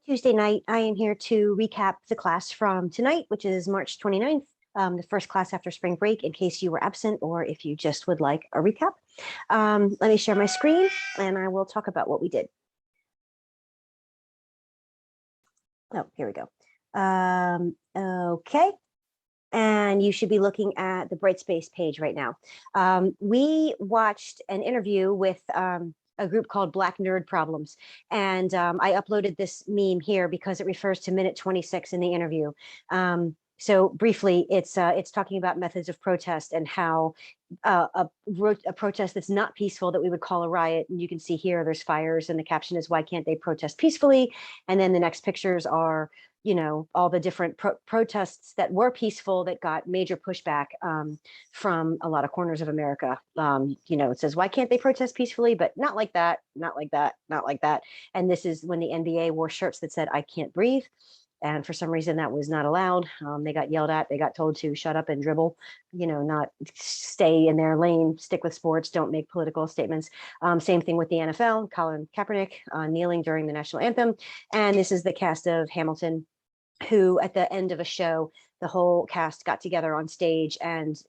Tuesday night, I am here to recap the class from tonight, which is March 29th, the first class after spring break, in case you were absent or if you just would like a recap. Let me share my screen and I will talk about what we did. Oh, here we go. Okay. And you should be looking at the Brightspace page right now. We watched an interview with a group called Black Nerd Problems. And I uploaded this meme here because it refers to minute 26 in the interview. So briefly, it's talking about methods of protest and how a protest that's not peaceful that we would call a riot. And you can see here, there's fires and the caption is, why can't they protest peacefully? And then the next pictures are, you know, all the different protests that were peaceful that got major pushback from a lot of corners of America. You know, it says, why can't they protest peacefully? But not like that, not like that, not like that. And this is when the NBA wore shirts that said, I can't breathe. And for some reason that was not allowed. They got yelled at, they got told to shut up and dribble, you know, not stay in their lane, stick with sports, don't make political statements. Same thing with the NFL, Colin Kaepernick kneeling during the national anthem. And this is the cast of Hamilton, who at the end of a show, the whole cast got together on stage and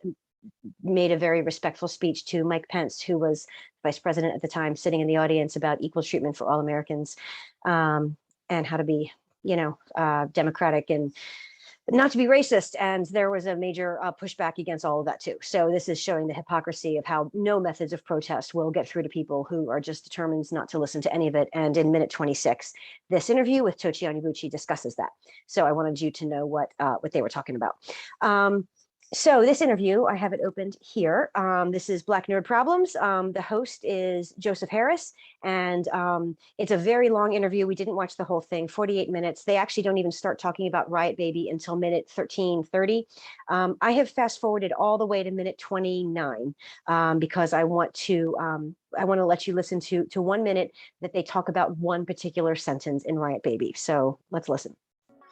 made a very respectful speech to Mike Pence, who was vice president at the time, sitting in the audience, about equal treatment for all Americans, and how to be, you know, democratic and not to be racist. And there was a major pushback against all of that too. So this is showing the hypocrisy of how no methods of protest will get through to people who are just determined not to listen to any of it. And in minute 26, this interview with Tochi Onyebuchi discusses that. So I wanted you to know what they were talking about. So this interview, I have it opened here. This is Black Nerd Problems. The host is Joseph Harris, and it's a very long interview. We didn't watch the whole thing, 48 minutes. They actually don't even start talking about Riot Baby until minute 13:30. I have fast forwarded all the way to minute 29 because I want to let you listen to 1 minute that they talk about one particular sentence in Riot Baby. So let's listen.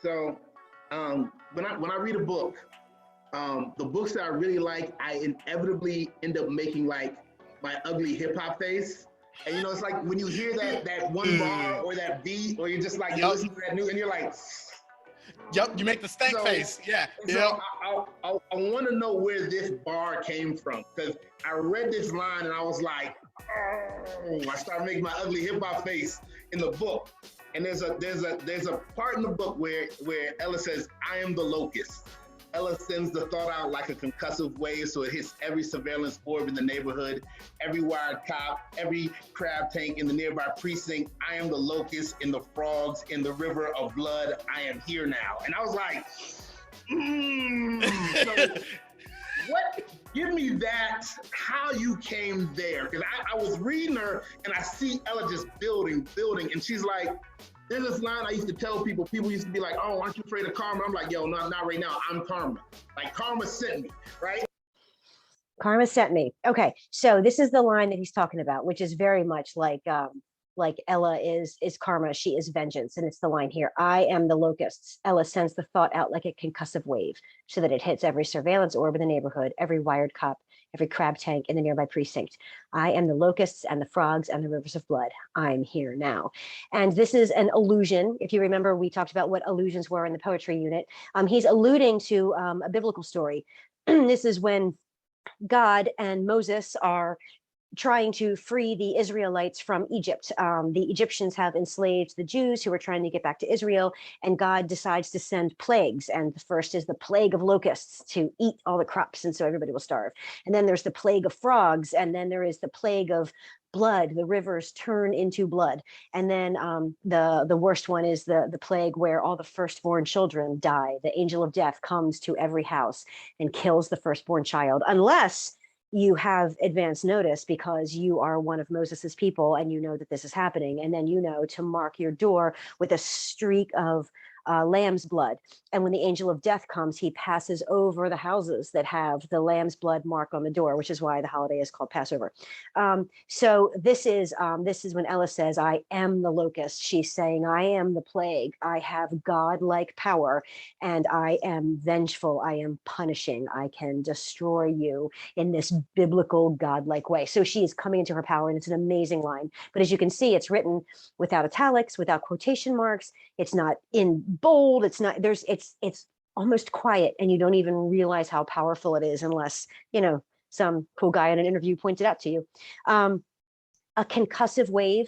So when I read a book, the books that I really like, I inevitably end up making like my ugly hip hop face. And you know, it's like when you hear that one bar or that beat, or you're just like, you listen to that new, and you're like, yep, you make the stank face. Yeah. So I want to know where this bar came from, because I read this line and I was like, oh, I started making my ugly hip hop face in the book. And there's a part in the book where Ella says, I am the locust. Ella sends the thought out like a concussive wave, so it hits every surveillance orb in the neighborhood, every wired cop, every crab tank in the nearby precinct. I am the locust in the frogs in the river of blood. I am here now. And I was like, So what? Give me that, how you came there. Because I was reading her and I see Ella just building, and she's like, there's this line I used to tell people used to be like, oh, aren't you afraid of karma? I'm like, yo, not right now, I'm karma. Like, karma sent me, right? Karma sent me. Okay, so this is the line that he's talking about, which is very much like Ella is karma, she is vengeance. And it's the line here, I am the locusts. Ella sends the thought out like a concussive wave so that it hits every surveillance orb in the neighborhood, every wired cop, every crab tank in the nearby precinct. I am the locusts and the frogs and the rivers of blood. I'm here now. And this is an allusion. If you remember, we talked about what allusions were in the poetry unit. He's alluding to a biblical story. This is when God and Moses are trying to free the Israelites from Egypt. The Egyptians have enslaved the Jews who were trying to get back to Israel, and God decides to send plagues. And the first is the plague of locusts to eat all the crops, and so everybody will starve. And then there's the plague of frogs, and then there is the plague of blood. The rivers turn into blood. And then the worst one is the plague where all the firstborn children die. The angel of death comes to every house and kills the firstborn child, unless you have advance notice because you are one of Moses's people and you know that this is happening. And then you know to mark your door with a streak of lamb's blood. And when the angel of death comes, he passes over the houses that have the lamb's blood mark on the door, which is why the holiday is called Passover. So this is when Ella says, I am the locust. She's saying, I am the plague. I have God-like power, and I am vengeful. I am punishing. I can destroy you in this biblical God-like way. So she is coming into her power, and it's an amazing line. But as you can see, it's written without italics, without quotation marks. It's not in bold. It's not, it's almost quiet, and you don't even realize how powerful it is unless, some cool guy in an interview points it out to you. A concussive wave,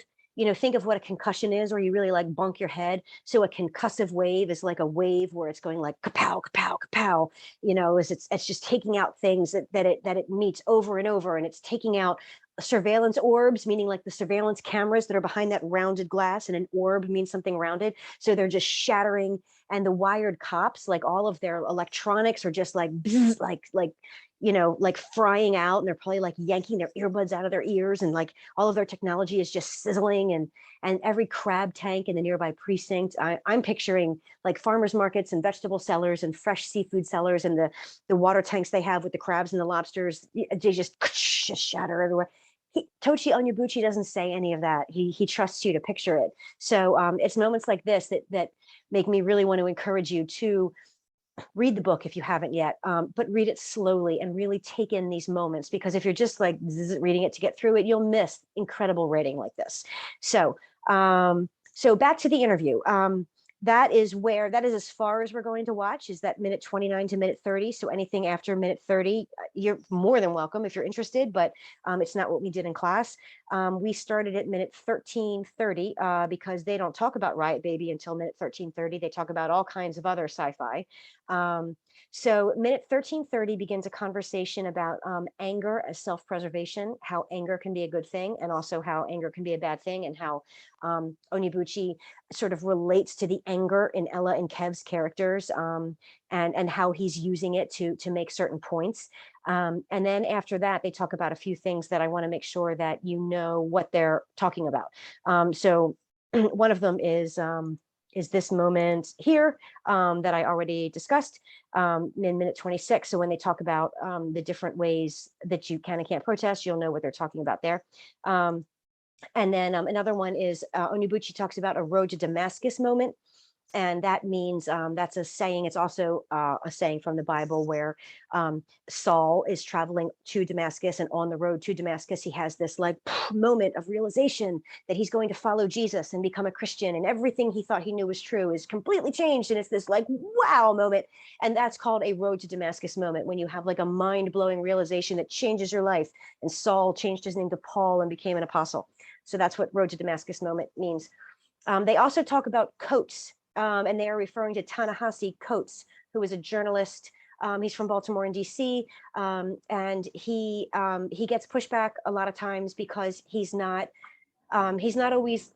think of what a concussion is, or you really like bunk your head. So a concussive wave is like a wave where it's going like kapow, kapow, kapow, it's just taking out things that it meets over and over, and it's taking out surveillance orbs, meaning like the surveillance cameras that are behind that rounded glass, and an orb means something rounded. So they're just shattering, and the wired cops, like all of their electronics are just like, bzz, like frying out, and they're probably like yanking their earbuds out of their ears, and like all of their technology is just sizzling, and every crab tank in the nearby precinct. I'm picturing like farmers markets and vegetable sellers and fresh seafood sellers, and the water tanks they have with the crabs and the lobsters, they just shatter everywhere. Tochi Onyebuchi doesn't say any of that. He trusts you to picture it. So it's moments like this that make me really want to encourage you to read the book if you haven't yet, but read it slowly and really take in these moments, because if you're just like reading it to get through it, you'll miss incredible writing like this. So back to the interview. That is as far as we're going to watch, is that minute 29 to minute 30. So anything after minute 30, you're more than welcome if you're interested, but it's not what we did in class. We started at minute 13:30 because they don't talk about Riot Baby until minute 13:30. They talk about all kinds of other sci-fi. So minute 13:30 begins a conversation about anger as self-preservation, how anger can be a good thing, and also how anger can be a bad thing, and how Onyebuchi sort of relates to the anger in Ella and Kev's characters, and how he's using it to make certain points. And then after that, they talk about a few things that I want to make sure that you know what they're talking about. So one of them is this moment here that I already discussed in minute 26. So when they talk about the different ways that you can and can't protest, you'll know what they're talking about there. And then another one is Onyebuchi talks about a road to Damascus moment. And that means that's a saying. It's also a saying from the Bible where Saul is traveling to Damascus, and on the road to Damascus, he has this like moment of realization that he's going to follow Jesus and become a Christian, and everything he thought he knew was true is completely changed. And it's this like, wow moment. And that's called a road to Damascus moment, when you have like a mind-blowing realization that changes your life. And Saul changed his name to Paul and became an apostle. So that's what road to Damascus moment means. They also talk about Coates. And they are referring to Ta-Nehisi Coates, who is a journalist. He's from Baltimore and DC, and he gets pushback a lot of times because he's not always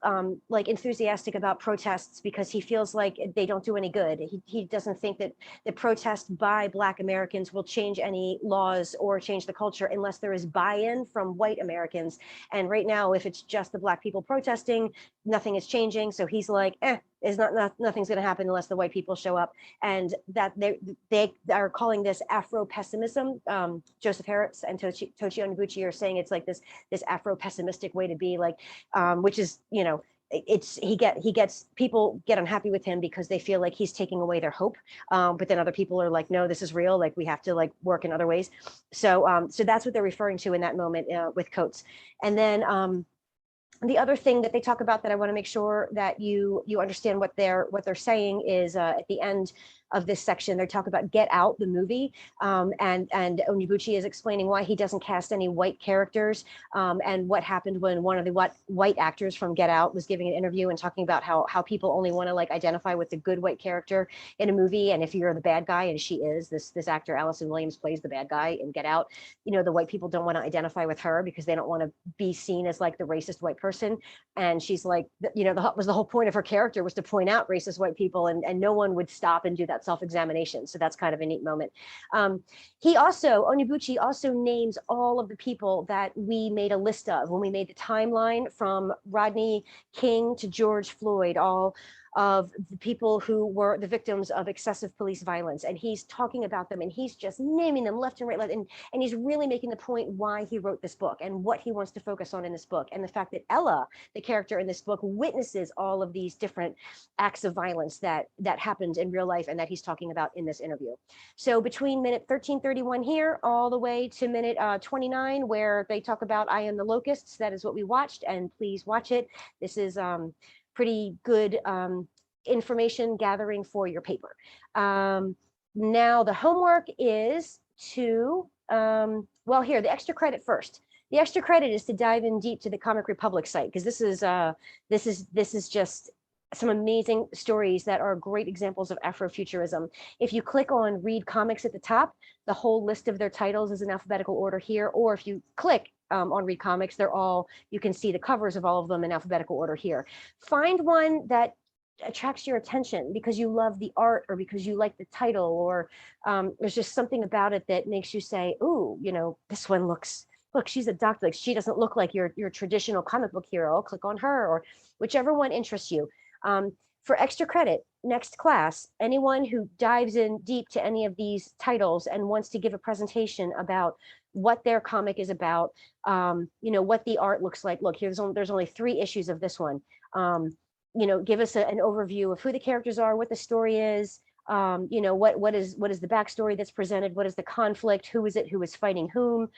like enthusiastic about protests, because he feels like they don't do any good. He doesn't think that the protest by Black Americans will change any laws or change the culture unless there is buy-in from white Americans. And right now, if it's just the Black people protesting, nothing is changing. So he's like, nothing's going to happen unless the white people show up. And that they are calling this Afro-pessimism. Joseph Harris and Tochi Onyebuchi are saying it's like this Afro-pessimistic way to be, like, which is, he gets people get unhappy with him because they feel like he's taking away their hope. But then other people are like, no, this is real. Like, we have to like work in other ways. So that's what they're referring to in that moment with Coates. And then the other thing that they talk about that I want to make sure that you understand what they're saying is at the end of this section, they talk about Get Out, the movie, and Onyebuchi is explaining why he doesn't cast any white characters, and what happened when one of the white actors from Get Out was giving an interview and talking about how people only want to like identify with the good white character in a movie, and if you're the bad guy, and she is, this actor Allison Williams plays the bad guy in Get Out, the white people don't want to identify with her because they don't want to be seen as like the racist white person. And she's like, the whole point of her character was to point out racist white people, and no one would stop and do that self-examination. So that's kind of a neat moment. Onyebuchi also names all of the people that we made a list of when we made the timeline from Rodney King to George Floyd, all of the people who were the victims of excessive police violence. And he's talking about them and he's just naming them left and right. And he's really making the point why he wrote this book and what he wants to focus on in this book. And the fact that Ella, the character in this book, witnesses all of these different acts of violence that happened in real life and that he's talking about in this interview. So between minute 13:31 here all the way to minute 29, where they talk about I Am the Locusts, that is what we watched, and please watch it. This is pretty good information gathering for your paper. Now the homework is to, well, here, the extra credit first. The extra credit is to dive in deep to the Comic Republic site, because this is just some amazing stories that are great examples of Afrofuturism. If you click on read comics at the top, the whole list of their titles is in alphabetical order here. Or if you click on read comics, they're all, you can see the covers of all of them in alphabetical order here. Find one that attracts your attention because you love the art or because you like the title, or there's just something about it that makes you say, ooh, you know, this one looks, look, she's a doctor, like she doesn't look like your traditional comic book hero. I'll click on her, or whichever one interests you. For extra credit, next class, anyone who dives in deep to any of these titles and wants to give a presentation about what their comic is about, you know, what the art looks like. Look, there's only 3 issues of this one. You know, give us an overview of who the characters are, what the story is, you know, what is the backstory that's presented, what is the conflict, who is it who is fighting whom,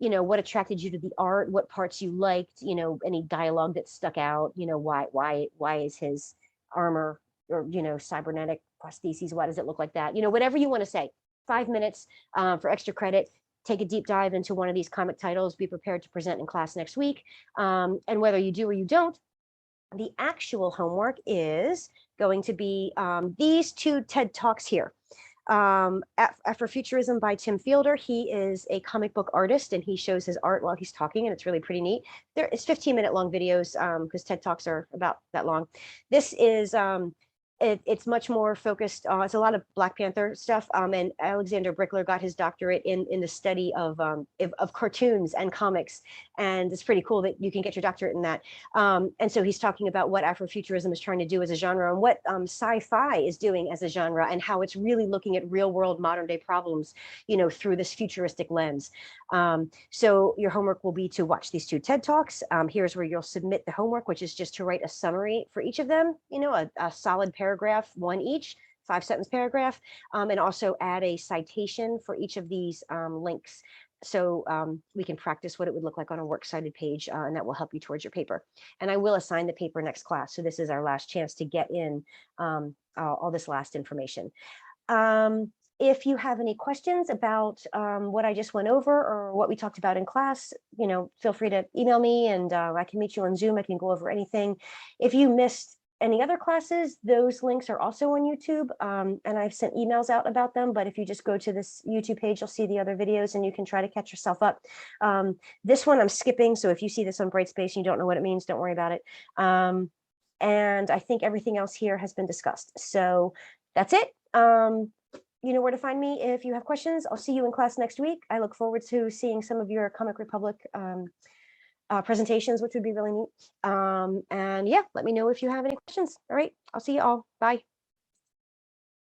you know, what attracted you to the art, what parts you liked, you know, any dialogue that stuck out, you know, why is his armor or, you know, cybernetic prostheses, why does it look like that, you know, whatever you want to say. 5 minutes for extra credit. Take a deep dive into one of these comic titles, be prepared to present in class next week, and whether you do or you don't, the actual homework is going to be these 2 TED Talks here. Afrofuturism by Tim Fielder. He is a comic book artist and he shows his art while he's talking, and it's really pretty neat. There is 15-minute long videos because TED Talks are about that long. This is it's much more focused on, it's a lot of Black Panther stuff, and Alexander Brickler got his doctorate in the study of cartoons and comics, and it's pretty cool that you can get your doctorate in that. And so he's talking about what Afrofuturism is trying to do as a genre, and what sci-fi is doing as a genre, and how it's really looking at real world modern day problems, you know, through this futuristic lens. So your homework will be to watch these 2 TED Talks. Here's where you'll submit the homework, which is just to write a summary for each of them, you know, a solid paragraph, 1 each, 5-sentence paragraph, and also add a citation for each of these links. So we can practice what it would look like on a works cited page, and that will help you towards your paper. And I will assign the paper next class. So this is our last chance to get in all this last information. If you have any questions about what I just went over or what we talked about in class, you know, feel free to email me, and I can meet you on Zoom. I can go over anything. If you missed any other classes, those links are also on YouTube, and I've sent emails out about them. But if you just go to this YouTube page, you'll see the other videos and you can try to catch yourself up. This one I'm skipping, so if you see this on Brightspace and you don't know what it means, don't worry about it. And I think everything else here has been discussed. So that's it. You know where to find me if you have questions. I'll see you in class next week. I look forward to seeing some of your Comic Republic presentations, which would be really neat. And yeah, let me know if you have any questions. All right, I'll see you all. Bye.